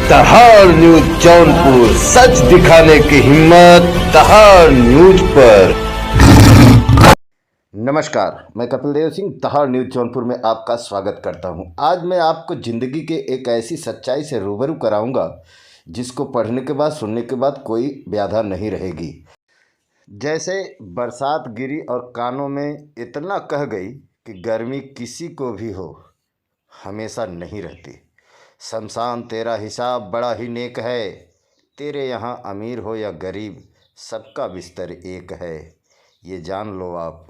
दहाड़ न्यूज जौनपुर, सच दिखाने की हिम्मत दहाड़ न्यूज पर। नमस्कार, मैं कपिल देव सिंह दहाड़ न्यूज जौनपुर में आपका स्वागत करता हूं। आज मैं आपको जिंदगी के एक ऐसी सच्चाई से रूबरू कराऊंगा जिसको पढ़ने के बाद सुनने के बाद कोई व्याधा नहीं रहेगी। जैसे बरसात गिरी और कानों में इतना कह गई कि गर्मी किसी को भी हो हमेशा नहीं रहती। शमशान तेरा हिसाब बड़ा ही नेक है, तेरे यहाँ अमीर हो या गरीब सबका बिस्तर एक है। ये जान लो आप,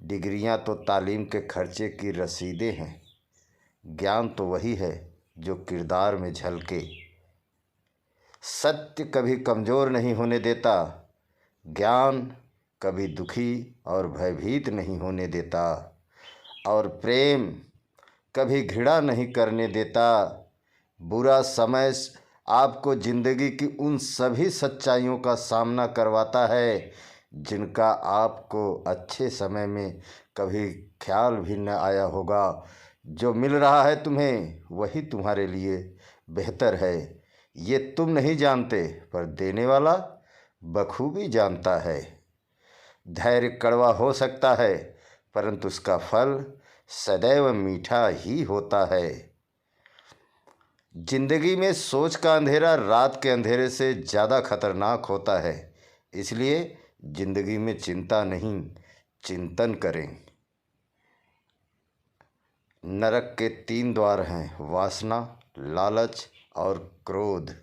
डिग्रियां तो तालीम के खर्चे की रसीदें हैं, ज्ञान तो वही है जो किरदार में झलके। सत्य कभी कमज़ोर नहीं होने देता, ज्ञान कभी दुखी और भयभीत नहीं होने देता, और प्रेम कभी घृणा नहीं करने देता। बुरा समय आपको ज़िंदगी की उन सभी सच्चाइयों का सामना करवाता है जिनका आपको अच्छे समय में कभी ख्याल भी न आया होगा। जो मिल रहा है तुम्हें वही तुम्हारे लिए बेहतर है, ये तुम नहीं जानते पर देने वाला बखूबी जानता है। धैर्य कड़वा हो सकता है परंतु उसका फल सदैव मीठा ही होता है। जिंदगी में सोच का अंधेरा रात के अंधेरे से ज़्यादा खतरनाक होता है, इसलिए जिंदगी में चिंता नहीं चिंतन करें। नरक के 3 द्वार हैं, वासना, लालच और क्रोध।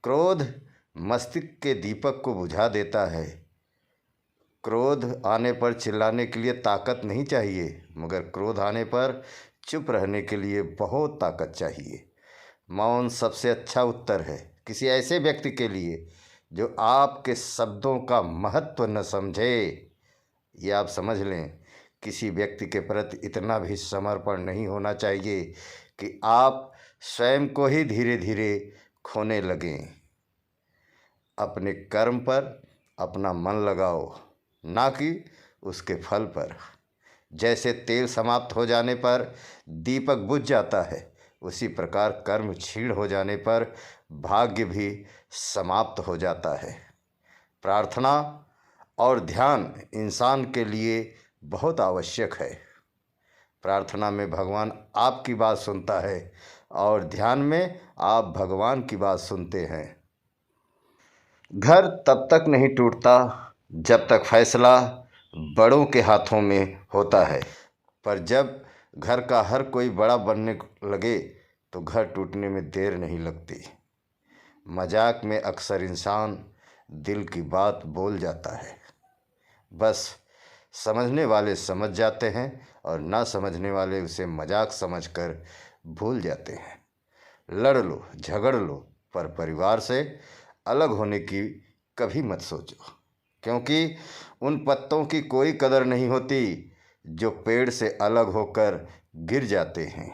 क्रोध मस्तिष्क के दीपक को बुझा देता है। क्रोध आने पर चिल्लाने के लिए ताकत नहीं चाहिए, मगर क्रोध आने पर चुप रहने के लिए बहुत ताकत चाहिए। मौन सबसे अच्छा उत्तर है किसी ऐसे व्यक्ति के लिए जो आपके शब्दों का महत्व न समझे। ये आप समझ लें, किसी व्यक्ति के प्रति इतना भी समर्पण नहीं होना चाहिए कि आप स्वयं को ही धीरे धीरे खोने लगें। अपने कर्म पर अपना मन लगाओ, ना कि उसके फल पर। जैसे तेल समाप्त हो जाने पर दीपक बुझ जाता है, उसी प्रकार कर्म क्षीण हो जाने पर भाग्य भी समाप्त हो जाता है। प्रार्थना और ध्यान इंसान के लिए बहुत आवश्यक है। प्रार्थना में भगवान आपकी बात सुनता है और ध्यान में आप भगवान की बात सुनते हैं। घर तब तक नहीं टूटता जब तक फैसला बड़ों के हाथों में होता है, पर जब घर का हर कोई बड़ा बनने लगे तो घर टूटने में देर नहीं लगती। मजाक में अक्सर इंसान दिल की बात बोल जाता है, बस समझने वाले समझ जाते हैं और ना समझने वाले उसे मजाक समझकर भूल जाते हैं। लड़ लो झगड़ लो, पर परिवार से अलग होने की कभी मत सोचो, क्योंकि उन पत्तों की कोई कदर नहीं होती जो पेड़ से अलग होकर गिर जाते हैं।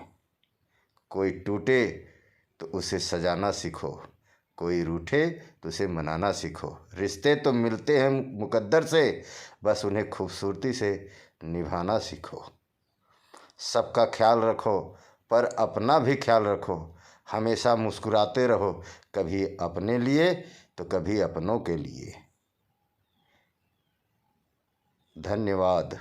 कोई टूटे तो उसे सजाना सीखो, कोई रूठे तो उसे मनाना सीखो। रिश्ते तो मिलते हैं मुकद्दर से, बस उन्हें खूबसूरती से निभाना सीखो। सबका ख्याल रखो पर अपना भी ख्याल रखो। हमेशा मुस्कुराते रहो, कभी अपने लिए तो कभी अपनों के लिए। धन्यवाद।